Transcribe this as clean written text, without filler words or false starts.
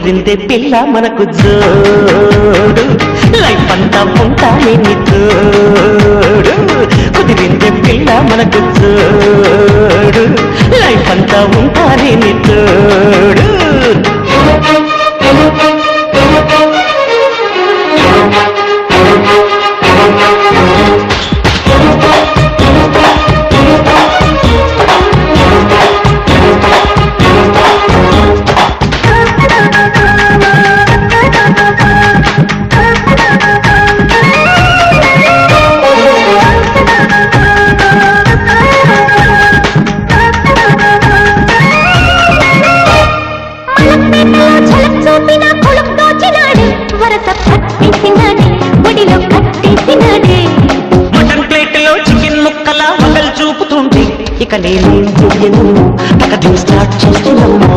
కుదిరిందే పిల్ల మనకు జోడు లైఫ్ అంతా ఉంటానే నీ తోడు కుదిరిందే పిల్ల మనకు జోడు లైఫ్ అంతా ఉంటానే నీ తోడు మటన్ ప్లేట్లో చికెన్ ముక్కలా మొదలు చూపుతుంటే ఇక నేనేం చెయ్యను పక్కన స్టార్ట్ చేస్తున్నాము